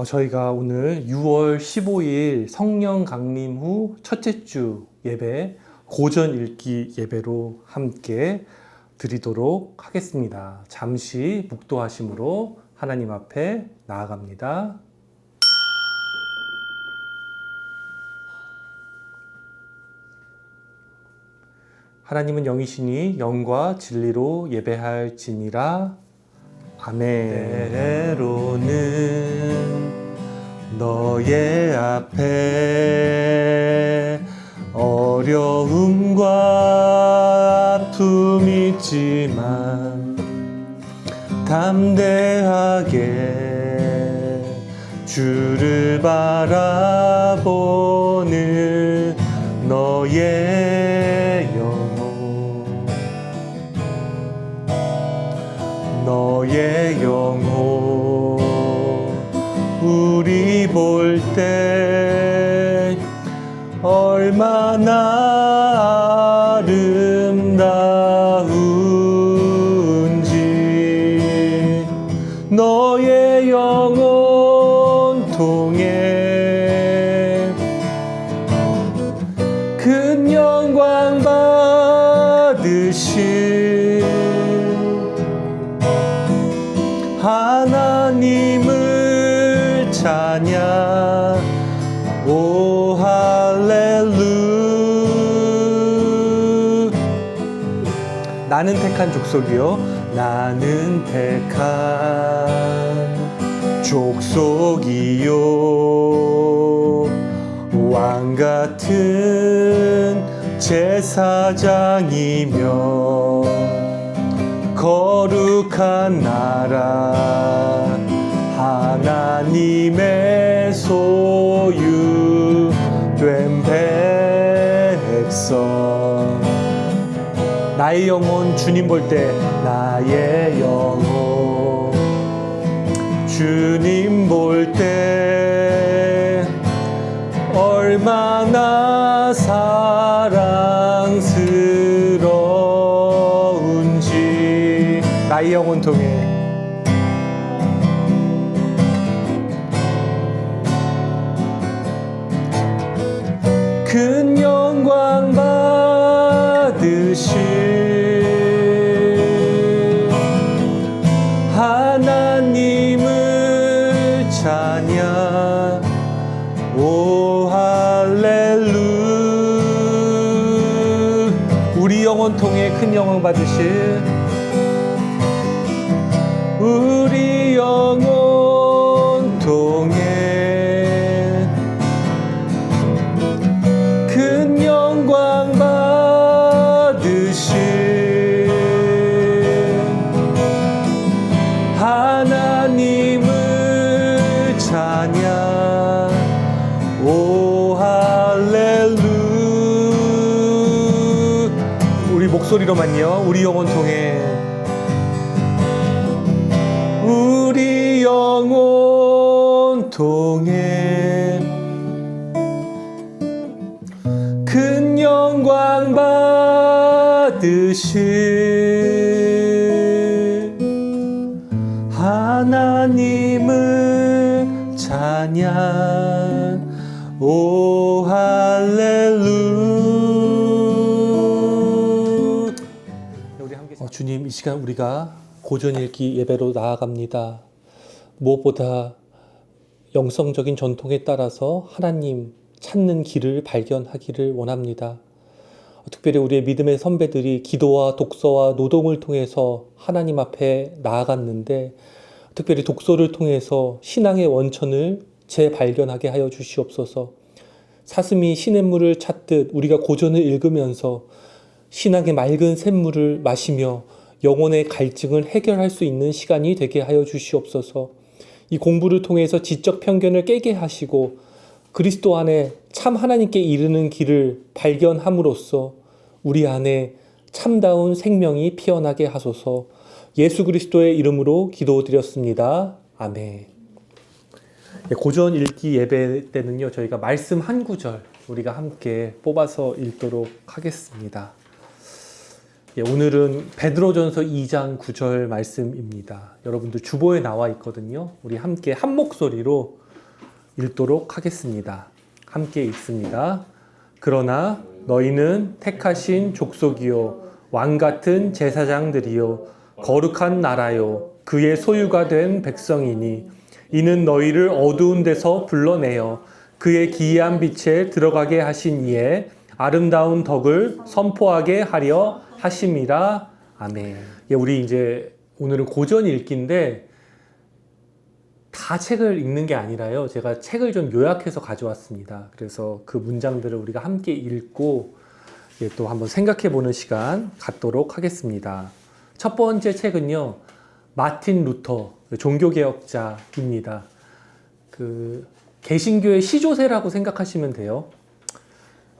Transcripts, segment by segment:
저희가 오늘 6월 15일 성령 강림 후 첫째 주 예배, 고전 읽기 예배로 함께 드리도록 하겠습니다. 잠시 묵도하심으로 하나님 앞에 나아갑니다. 하나님은 영이시니 영과 진리로 예배할지니라. 아멘. 때로는 너의 앞에 어려움과 아픔이 있지만 담대하게 주를 바라보는 너의 영혼 우리 볼 때 얼마나 아름다운지 너의 영혼 통해 큰 영광 받으실 하나님을 찬양. 오 할렐루야. 나는 택한 족속이요, 나는 택한 족속이요, 왕같은 제사장이며 거룩한 나라, 하나님의 소유된 백성. 나의 영혼 주님 볼 때, 나의 영혼 주님 볼 때 얼마나 사랑스러운지 나의 영혼 통해 큰 영광 받으실 하나님을 찬양. 오 할렐루야. 우리 영혼 통해 큰 영광 받으실 우리 영혼 통해 큰 영광 받으실 하나님을 찬양. 오 할렐루야. 우리 목소리로만요, 우리 영혼 통해 우리 영혼 통해 큰 영광 받으실 하나님을 찬양. 오 할렐루야. 주님, 이 시간 우리가 고전 읽기 예배로 나아갑니다. 무엇보다 영성적인 전통에 따라서 하나님 찾는 길을 발견하기를 원합니다. 특별히 우리의 믿음의 선배들이 기도와 독서와 노동을 통해서 하나님 앞에 나아갔는데, 특별히 독서를 통해서 신앙의 원천을 재발견하게 하여 주시옵소서. 사슴이 시냇물을 찾듯 우리가 고전을 읽으면서 신앙의 맑은 샘물을 마시며 영혼의 갈증을 해결할 수 있는 시간이 되게 하여 주시옵소서. 이 공부를 통해서 지적 편견을 깨게 하시고 그리스도 안에 참 하나님께 이르는 길을 발견함으로써 우리 안에 참다운 생명이 피어나게 하소서. 예수 그리스도의 이름으로 기도드렸습니다. 아멘. 고전 읽기 예배 때는요, 저희가 말씀 한 구절 우리가 함께 뽑아서 읽도록 하겠습니다. 오늘은 베드로전서 2장 9절 말씀입니다. 여러분들 주보에 나와 있거든요. 우리 함께 한 목소리로 읽도록 하겠습니다. 함께 읽습니다. 그러나 너희는 택하신 족속이요 왕 같은 제사장들이요 거룩한 나라요 그의 소유가 된 백성이니 이는 너희를 어두운 데서 불러내어 그의 기이한 빛에 들어가게 하신 이에 아름다운 덕을 선포하게 하려 하심이라. 아멘. 예, 우리 이제 오늘은 고전 읽기인데 다 책을 읽는 게 아니라요. 제가 책을 좀 요약해서 가져왔습니다. 그래서 그 문장들을 우리가 함께 읽고 또 한번 생각해보는 시간 갖도록 하겠습니다. 첫 번째 책은요, 마틴 루터 종교개혁자입니다. 그 개신교의 시조세라고 생각하시면 돼요.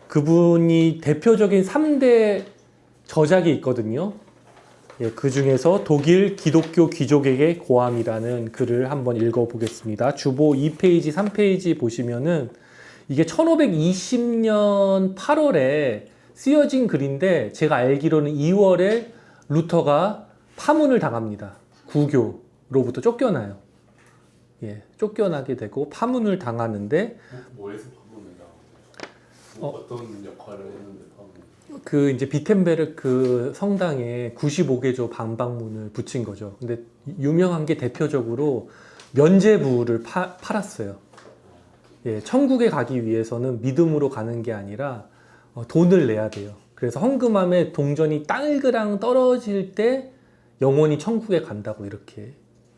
그분이 대표적인 3대 저작이 있거든요. 그 중에서 독일 기독교 귀족에게 고함이라는 글을 한번 읽어보겠습니다. 주보 2페이지, 3페이지 보시면은 이게 1520년 8월에 쓰여진 글인데 제가 알기로는 2월에 루터가 파문을 당합니다. 구교로부터 쫓겨나요. 예, 쫓겨나게 되고 파문을 당하는데 뭐에서 파문을 당하죠? 어떤 역할을 했는데 파문? 그 이제 비텐베르크 성당에 95개조 방방문을 붙인 거죠. 근데 유명한 게 대표적으로 면죄부를 팔았어요. 예, 천국에 가기 위해서는 믿음으로 가는 게 아니라 돈을 내야 돼요. 그래서 헌금함에 동전이 땅을그랑 떨어질 때 영원히 천국에 간다고 이렇게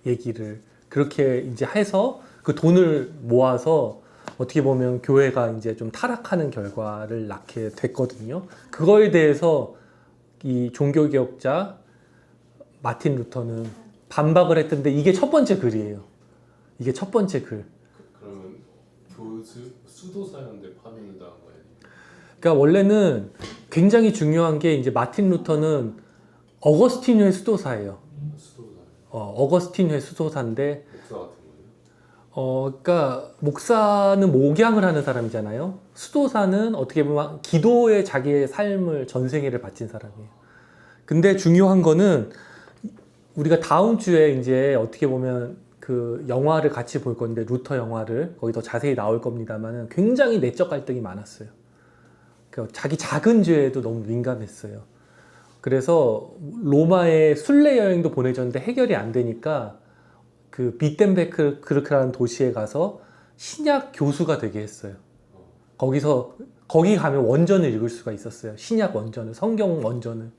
얘기를 그렇게 이제 해서 그 돈을 모아서 어떻게 보면 교회가 이제 좀 타락하는 결과를 낳게 됐거든요. 그거에 대해서 이 종교개혁자 마틴 루터는 반박을 했던데 이게 첫 번째 글이에요. 이게 첫 번째 글. 그러면 수도사였는데 파문을 당한 거예요? 그러니까 원래는 굉장히 중요한 게 이제 마틴 루터는 어거스틴회 수도사예요. 수도사. 어거스틴회 수도사인데 목사 같은 거예요? 그러니까 목사는 목양을 하는 사람이잖아요. 수도사는 어떻게 보면 기도에 자기의 삶을 전생애를 바친 사람이에요. 근데 중요한 거는 우리가 다음 주에 이제 어떻게 보면 그 영화를 같이 볼 건데 루터 영화를 거기 더 자세히 나올 겁니다만은 굉장히 내적 갈등이 많았어요. 그러니까 자기 작은 죄에도 너무 민감했어요. 그래서 로마에 순례 여행도 보내줬는데 해결이 안 되니까 그 비텐베르크라는 도시에 가서 신약 교수가 되게 했어요. 거기 가면 원전을 읽을 수가 있었어요. 신약 원전을, 성경 원전을.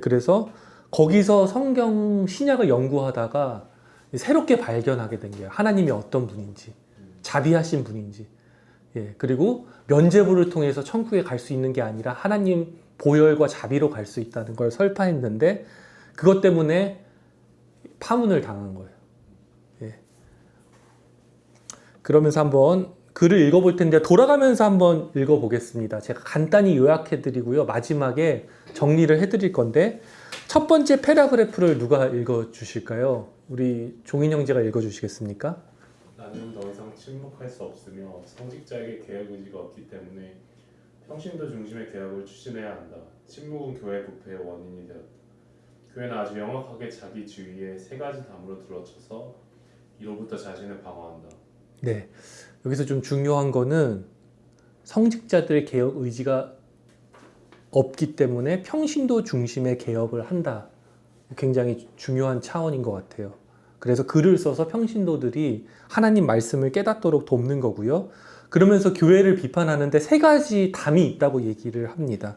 그래서 거기서 성경 신약을 연구하다가 새롭게 발견하게 된 거예요. 하나님이 어떤 분인지, 자비하신 분인지. 예, 그리고 면죄부를 통해서 천국에 갈 수 있는 게 아니라 하나님 보혈과 자비로 갈 수 있다는 걸 설파했는데 그것 때문에 파문을 당한 거예요. 예. 그러면서 한번 글을 읽어볼 텐데 돌아가면서 한번 읽어보겠습니다. 제가 간단히 요약해드리고요. 마지막에 정리를 해드릴 건데 첫 번째 패러그래프를 누가 읽어주실까요? 우리 종인 형제가 읽어주시겠습니까? 나는 더 이상 침묵할 수 없으며 성직자에게 개혁 의지가 없기 때문에 평신도 중심의 개혁을 추진해야 한다. 침묵은 교회 부패의 원인이 되었다. 교회는 아주 명확하게 자기 주위에 세 가지 담으로 둘러쳐서 이로부터 자신을 방어한다. 네, 여기서 좀 중요한 거는 성직자들의 개혁 의지가 없기 때문에 평신도 중심의 개혁을 한다. 굉장히 중요한 차원인 것 같아요. 그래서 글을 써서 평신도들이 하나님 말씀을 깨닫도록 돕는 거고요. 그러면서 교회를 비판하는데 세 가지 담이 있다고 얘기를 합니다.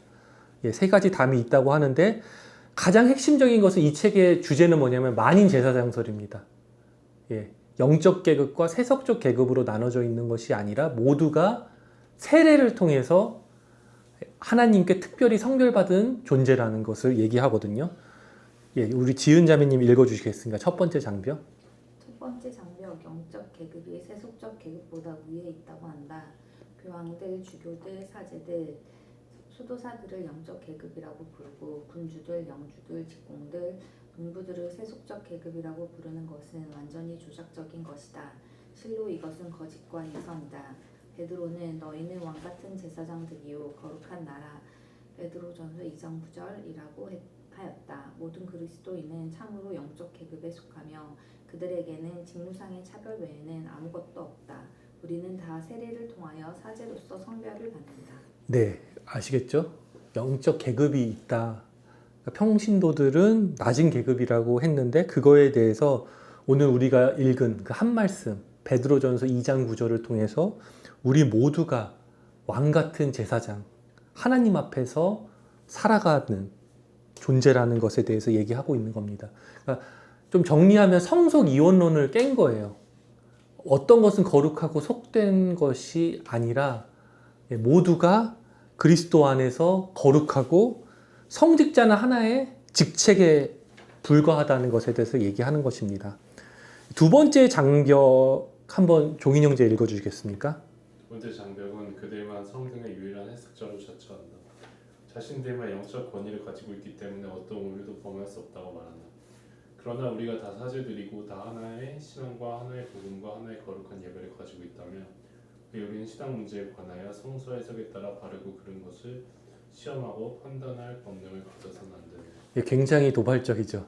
예, 세 가지 담이 있다고 하는데 가장 핵심적인 것은 이 책의 주제는 뭐냐면 만인 제사장설입니다. 예, 영적 계급과 세속적 계급으로 나눠져 있는 것이 아니라 모두가 세례를 통해서 하나님께 특별히 성별받은 존재라는 것을 얘기하거든요. 예, 우리 지은 자매님 읽어주시겠습니까? 첫 번째 장벽. 첫 번째 장벽, 영적 계급이 세속적 계급보다 위에 있다고 한다. 교황들, 주교들, 사제들, 수도사들을 영적 계급이라고 부르고 군주들, 영주들, 직공들, 농부들을 세속적 계급이라고 부르는 것은 완전히 조작적인 것이다. 실로 이것은 거짓과 이성이다. 베드로는 너희는 왕같은 제사장들이요 거룩한 나라 베드로전서 2장 9절이라고 하였다. 모든 그리스도인은 참으로 영적 계급에 속하며 그들에게는 직무상의 차별 외에는 아무것도 없다. 우리는 다 세례를 통하여 사제로서 성별을 받는다. 네, 아시겠죠? 영적 계급이 있다. 그러니까 평신도들은 낮은 계급이라고 했는데 그거에 대해서 오늘 우리가 읽은 그 한 말씀 베드로전서 2장 9절을 통해서 우리 모두가 왕 같은 제사장 하나님 앞에서 살아가는 존재라는 것에 대해서 얘기하고 있는 겁니다. 그러니까 좀 정리하면 성속 이원론을 깬 거예요. 어떤 것은 거룩하고 속된 것이 아니라 모두가 그리스도 안에서 거룩하고 성직자는 하나의 직책에 불과하다는 것에 대해서 얘기하는 것입니다. 두 번째 장벽 한번 종인 형제 읽어주시겠습니까? 두 번째 장벽은 그들만 성등의 유일한 해석자로 자처한다. 자신들만 영적 권위를 가지고 있기 때문에 어떤 오류도 범할 수 없다고 말한다. 그러나 우리가 다 사제들이고 다 하나의 신앙과 하나의 복음과 하나의 거룩한 예배를 가지고 있다면 우리는 신앙 문제에 관하여 성서 해석에 따라 바르고 그른 것을 시험하고 판단할 권능을 가져서는 안 된다. 굉장히 도발적이죠.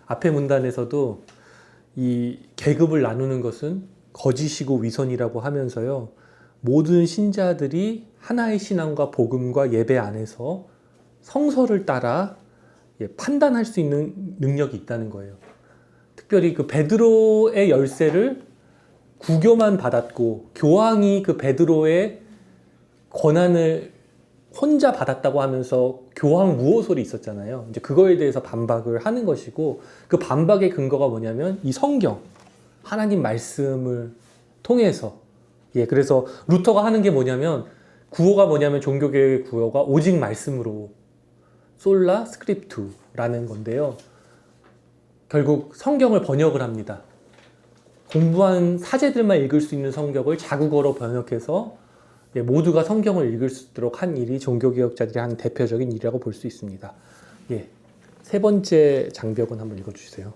앞에 문단에서도 이 계급을 나누는 것은 거짓이고 위선이라고 하면서요. 모든 신자들이 하나의 신앙과 복음과 예배 안에서 성서를 따라 판단할 수 있는 능력이 있다는 거예요. 특별히 그 베드로의 열쇠를 구교만 받았고 교황이 그 베드로의 권한을 혼자 받았다고 하면서 교황 무호설이 있었잖아요. 이제 그거에 대해서 반박을 하는 것이고 그 반박의 근거가 뭐냐면 이 성경 하나님 말씀을 통해서 그래서 루터가 하는 게 뭐냐면 구호가 뭐냐면 종교개혁의 구호가 오직 말씀으로 솔라 스크립투라는 건데요. 결국 성경을 번역을 합니다. 공부한 사제들만 읽을 수 있는 성경을 자국어로 번역해서 모두가 성경을 읽을 수 있도록 한 일이 종교개혁자들이 한 대표적인 일이라고 볼 수 있습니다. 세 번째 장벽은 한번 읽어주세요.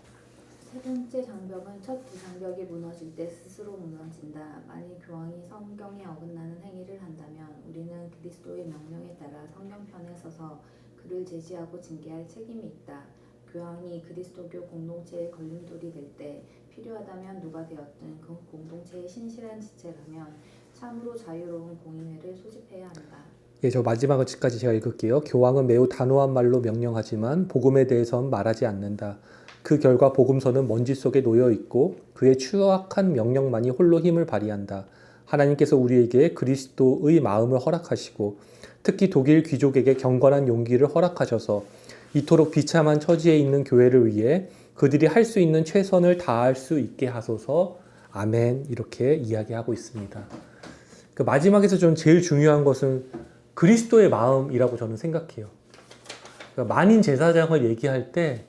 세 번째 장벽은 첫 두 장벽이 무너질 때 스스로 무너진다. 만일 교황이 성경에 어긋나는 행위를 한다면 우리는 그리스도의 명령에 따라 성경편에 서서 그를 제지하고 징계할 책임이 있다. 교황이 그리스도교 공동체의 걸림돌이 될 때 필요하다면 누가 되었든 그 공동체의 신실한 지체라면 참으로 자유로운 공인회를 소집해야 한다. 저 마지막까지 제가 읽을게요. 교황은 매우 단호한 말로 명령하지만 복음에 대해서는 말하지 않는다. 그 결과 복음서는 먼지 속에 놓여 있고 그의 추악한 명령만이 홀로 힘을 발휘한다. 하나님께서 우리에게 그리스도의 마음을 허락하시고 특히 독일 귀족에게 경건한 용기를 허락하셔서 이토록 비참한 처지에 있는 교회를 위해 그들이 할 수 있는 최선을 다할 수 있게 하소서. 아멘. 이렇게 이야기하고 있습니다. 그 마지막에서 저는 제일 중요한 것은 그리스도의 마음이라고 저는 생각해요. 그러니까 만인 제사장을 얘기할 때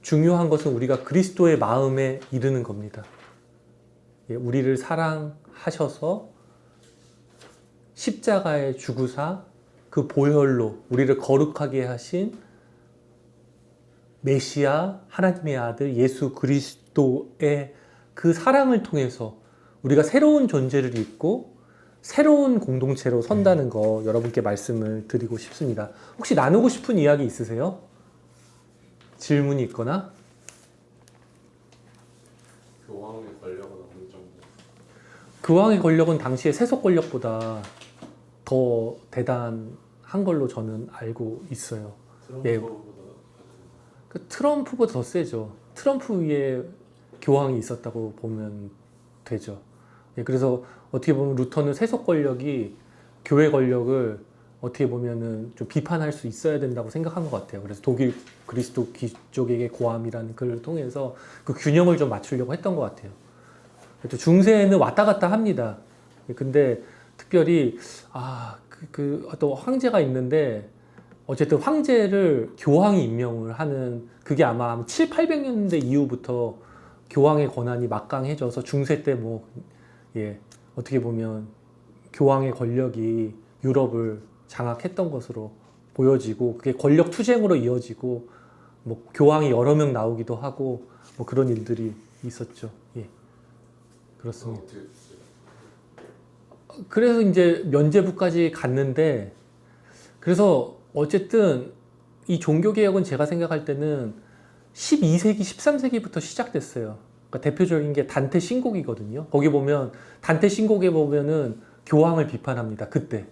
중요한 것은 우리가 그리스도의 마음에 이르는 겁니다. 우리를 사랑하셔서 십자가의 죽으사 그 보혈로 우리를 거룩하게 하신 메시아 하나님의 아들 예수 그리스도의 그 사랑을 통해서 우리가 새로운 존재를 입고 새로운 공동체로 선다는 거 여러분께 말씀을 드리고 싶습니다. 혹시 나누고 싶은 이야기 있으세요? 질문이 있거나? 교황의 권력은 어느 정도? 교황의 권력은 당시의 세속 권력보다 더 대단한 걸로 저는 알고 있어요. 트럼프보다 더 세죠. 트럼프 위에 교황이 있었다고 보면 되죠. 그래서 어떻게 보면 루터는 세속 권력이 교회 권력을 어떻게 보면은 좀 비판할 수 있어야 된다고 생각한 것 같아요. 그래서 독일 그리스도 귀족에게 고함이라는 글을 통해서 그 균형을 좀 맞추려고 했던 것 같아요. 또 중세에는 왔다 갔다 합니다. 근데 특별히 또 황제가 있는데 어쨌든 황제를 교황이 임명을 하는 그게 아마 7, 800년대 이후부터 교황의 권한이 막강해져서 중세 때 어떻게 보면 교황의 권력이 유럽을 장악했던 것으로 보여지고 그게 권력 투쟁으로 이어지고 교황이 여러 명 나오기도 하고 그런 일들이 있었죠. 그렇습니다. 그래서 이제 면죄부까지 갔는데 그래서 어쨌든 이 종교개혁은 제가 생각할 때는 12세기, 13세기부터 시작됐어요. 그러니까 대표적인 게 단테 신곡이거든요. 거기 보면 단테 신곡에 보면은 교황을 비판합니다. 그때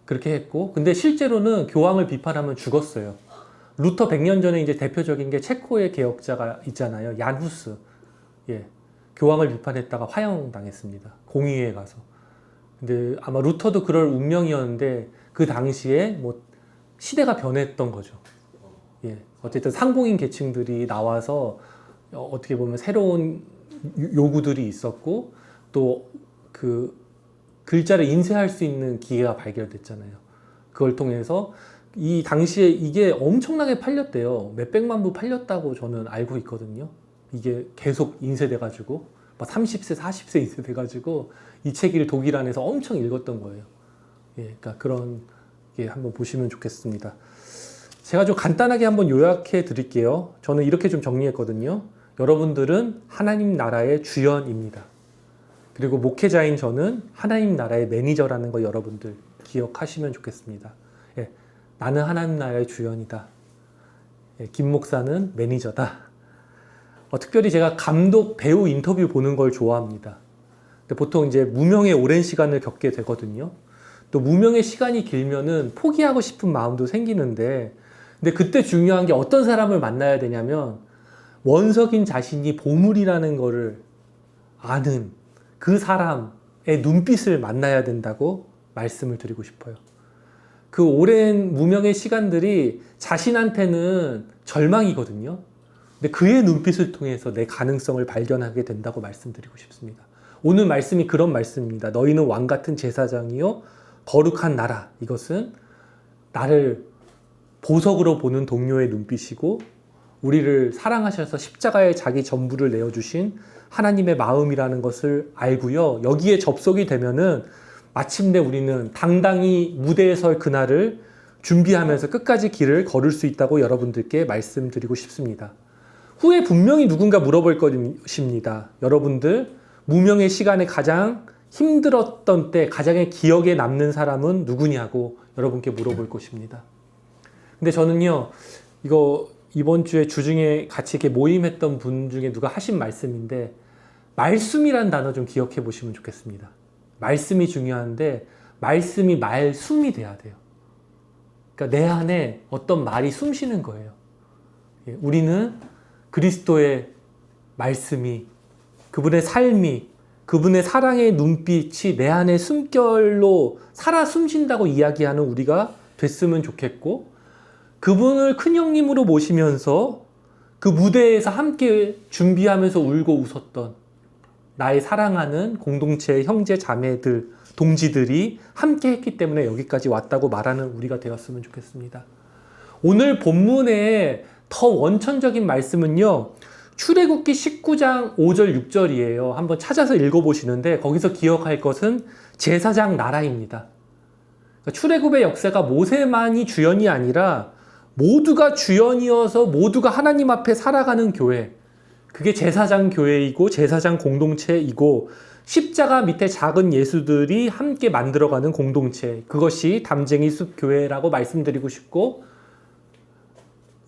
그렇게 했고, 근데 실제로는 교황을 비판하면 죽었어요. 루터 100년 전에 이제 대표적인 게 체코의 개혁자가 있잖아요. 얀 후스. 예. 교황을 비판했다가 화형당했습니다. 공의회에 가서. 근데 아마 루터도 그럴 운명이었는데 그 당시에 뭐 시대가 변했던 거죠. 예. 어쨌든 상공인 계층들이 나와서 어떻게 보면 새로운 요구들이 있었고, 또 그 글자를 인쇄할 수 있는 기계가 발견됐잖아요. 그걸 통해서 이 당시에 이게 엄청나게 팔렸대요. 몇백만 부 팔렸다고 저는 알고 있거든요. 이게 계속 인쇄돼가지고 막 30세, 40세 인쇄돼가지고 이 책을 독일 안에서 엄청 읽었던 거예요. 예, 그러니까 그런 게 한번 보시면 좋겠습니다. 제가 좀 간단하게 한번 요약해 드릴게요. 저는 이렇게 좀 정리했거든요. 여러분들은 하나님 나라의 주연입니다. 그리고 목회자인 저는 하나님 나라의 매니저라는 거 여러분들 기억하시면 좋겠습니다. 예, 나는 하나님 나라의 주연이다. 예, 김 목사는 매니저다. 특별히 제가 감독, 배우 인터뷰 보는 걸 좋아합니다. 근데 보통 이제 무명의 오랜 시간을 겪게 되거든요. 또 무명의 시간이 길면은 포기하고 싶은 마음도 생기는데, 근데 그때 중요한 게 어떤 사람을 만나야 되냐면 원석인 자신이 보물이라는 거를 아는 그 사람의 눈빛을 만나야 된다고 말씀을 드리고 싶어요. 그 오랜 무명의 시간들이 자신한테는 절망이거든요. 근데 그의 눈빛을 통해서 내 가능성을 발견하게 된다고 말씀드리고 싶습니다. 오늘 말씀이 그런 말씀입니다. 너희는 왕 같은 제사장이요 거룩한 나라. 이것은 나를 보석으로 보는 동료의 눈빛이고, 우리를 사랑하셔서 십자가에 자기 전부를 내어주신 하나님의 마음이라는 것을 알고요. 여기에 접속이 되면은 마침내 우리는 당당히 무대에 설 그날을 준비하면서 끝까지 길을 걸을 수 있다고 여러분들께 말씀드리고 싶습니다. 후에 분명히 누군가 물어볼 것입니다. 여러분들 무명의 시간에 가장 힘들었던 때 가장 기억에 남는 사람은 누구냐고 여러분께 물어볼 것입니다. 근데 저는요, 이거 이번 주에 주중에 같이 이렇게 모임했던 분 중에 누가 하신 말씀인데, 말씀이란 단어 좀 기억해 보시면 좋겠습니다. 말씀이 중요한데 말씀이 말숨이 돼야 돼요. 그러니까 내 안에 어떤 말이 숨 쉬는 거예요. 우리는 그리스도의 말씀이, 그분의 삶이, 그분의 사랑의 눈빛이 내 안에 숨결로 살아 숨쉰다고 이야기하는 우리가 됐으면 좋겠고, 그분을 큰형님으로 모시면서 그 무대에서 함께 준비하면서 울고 웃었던 나의 사랑하는 공동체 형제 자매들, 동지들이 함께 했기 때문에 여기까지 왔다고 말하는 우리가 되었으면 좋겠습니다. 오늘 본문의 더 원천적인 말씀은요, 출애굽기 19장 5절 6절이에요. 한번 찾아서 읽어보시는데 거기서 기억할 것은 제사장 나라입니다. 그러니까 출애굽의 역사가 모세만이 주연이 아니라 모두가 주연이어서 모두가 하나님 앞에 살아가는 교회, 그게 제사장 교회이고 제사장 공동체이고 십자가 밑에 작은 예수들이 함께 만들어가는 공동체, 그것이 담쟁이 숲 교회라고 말씀드리고 싶고,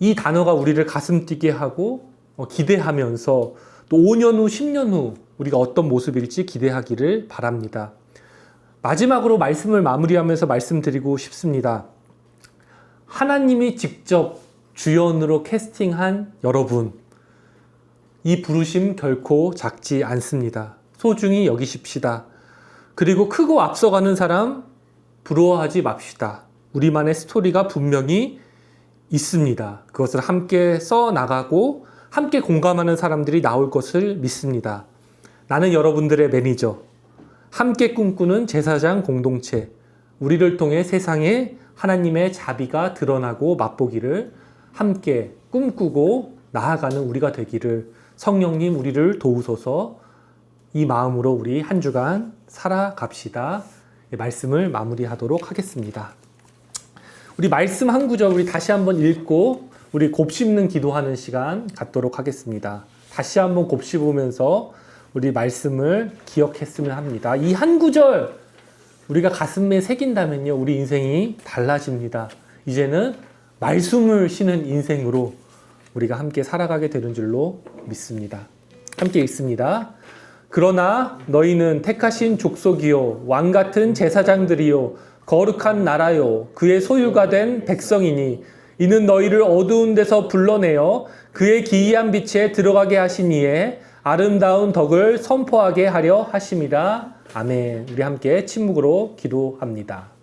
이 단어가 우리를 가슴 뛰게 하고 기대하면서 또 5년 후 10년 후 우리가 어떤 모습일지 기대하기를 바랍니다. 마지막으로 말씀을 마무리하면서 말씀드리고 싶습니다. 하나님이 직접 주연으로 캐스팅한 여러분, 이 부르심 결코 작지 않습니다. 소중히 여기십시다. 그리고 크고 앞서가는 사람 부러워하지 맙시다. 우리만의 스토리가 분명히 있습니다. 그것을 함께 써나가고 함께 공감하는 사람들이 나올 것을 믿습니다. 나는 여러분들의 매니저, 함께 꿈꾸는 제사장 공동체, 우리를 통해 세상에 하나님의 자비가 드러나고 맛보기를 함께 꿈꾸고 나아가는 우리가 되기를 성령님 우리를 도우소서. 이 마음으로 우리 한 주간 살아갑시다. 말씀을 마무리하도록 하겠습니다. 우리 말씀 한 구절 우리 다시 한번 읽고 우리 곱씹는 기도하는 시간 갖도록 하겠습니다. 다시 한번 곱씹으면서 우리 말씀을 기억했으면 합니다. 이 한 구절 우리가 가슴에 새긴다면요, 우리 인생이 달라집니다. 이제는 말씀을 쉬는 인생으로 우리가 함께 살아가게 되는 줄로 믿습니다. 함께 읽습니다. 그러나 너희는 택하신 족속이요 왕 같은 제사장들이요 거룩한 나라요 그의 소유가 된 백성이니 이는 너희를 어두운 데서 불러내어 그의 기이한 빛에 들어가게 하신 이에 아름다운 덕을 선포하게 하려 하심이라. 아멘. 우리 함께 침묵으로 기도합니다.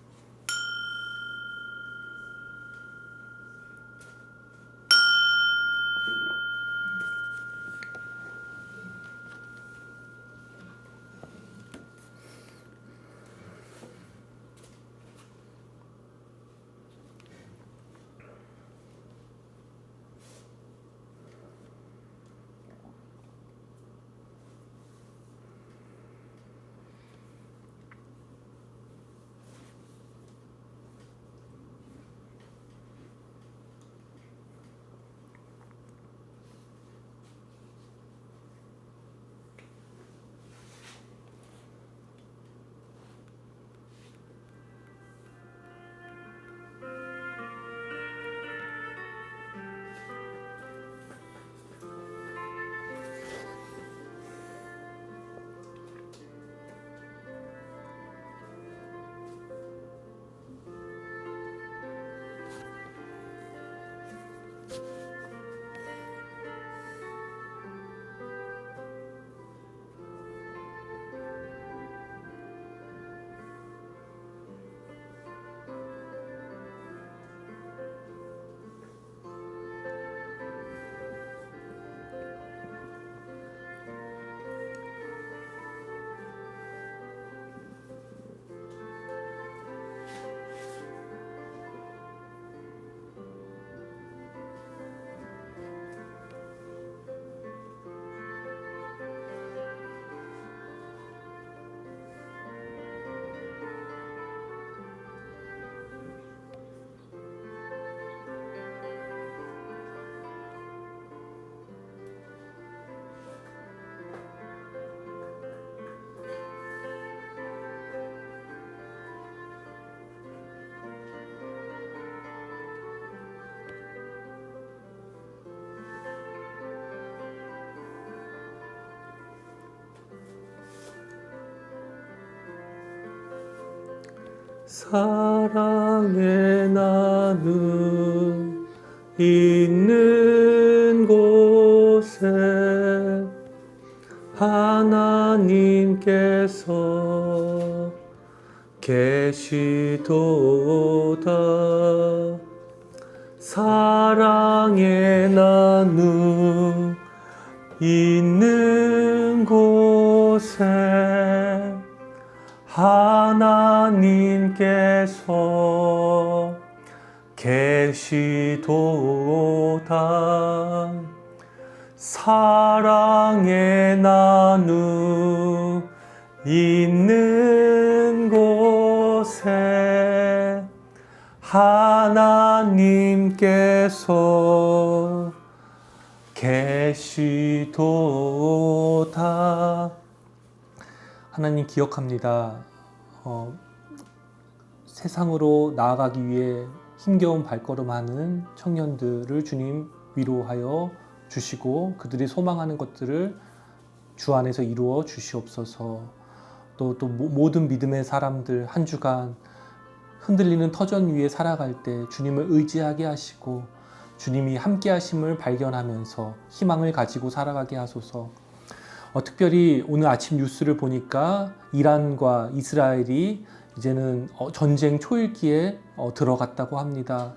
사랑의 나눔 있는 곳에 하나님께서 계시도다. 사랑의 나눔 있는 곳에 하나님께서 계시도다. 사랑의 나눔 있는 곳에 하나님께서 계시도다. 하나님 기억합니다. 세상으로 나아가기 위해 힘겨운 발걸음하는 청년들을 주님 위로하여 주시고 그들이 소망하는 것들을 주 안에서 이루어 주시옵소서. 또 모든 믿음의 사람들 한 주간 흔들리는 터전 위에 살아갈 때 주님을 의지하게 하시고 주님이 함께 하심을 발견하면서 희망을 가지고 살아가게 하소서. 특별히 오늘 아침 뉴스를 보니까 이란과 이스라엘이 이제는 전쟁 초일기에 들어갔다고 합니다.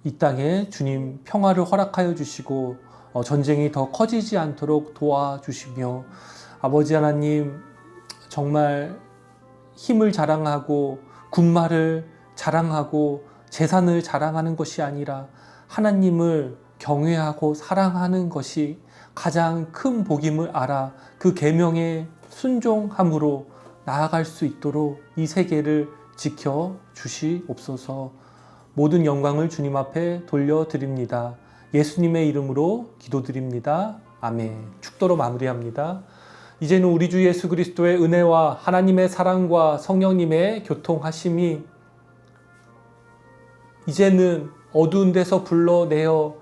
이 땅에 주님 평화를 허락하여 주시고 전쟁이 더 커지지 않도록 도와주시며 아버지 하나님 정말 힘을 자랑하고 군마를 자랑하고 재산을 자랑하는 것이 아니라 하나님을 경외하고 사랑하는 것이 가장 큰 복임을 알아 그 계명에 순종함으로 나아갈 수 있도록 이 세계를 지켜 주시옵소서. 모든 영광을 주님 앞에 돌려드립니다. 예수님의 이름으로 기도드립니다. 아멘. 축도로 마무리합니다. 이제는 우리 주 예수 그리스도의 은혜와 하나님의 사랑과 성령님의 교통하심이 이제는 어두운 데서 불러내어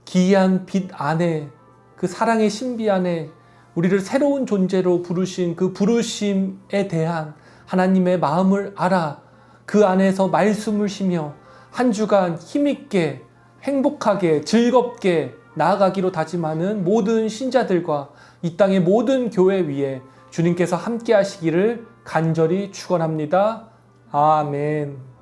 기이한 빛 안에 그 사랑의 신비 안에 우리를 새로운 존재로 부르신 그 부르심에 대한 하나님의 마음을 알아 그 안에서 말씀을 쉬며 한 주간 힘있게 행복하게 즐겁게 나아가기로 다짐하는 모든 신자들과 이 땅의 모든 교회 위에 주님께서 함께 하시기를 간절히 축원합니다. 아멘.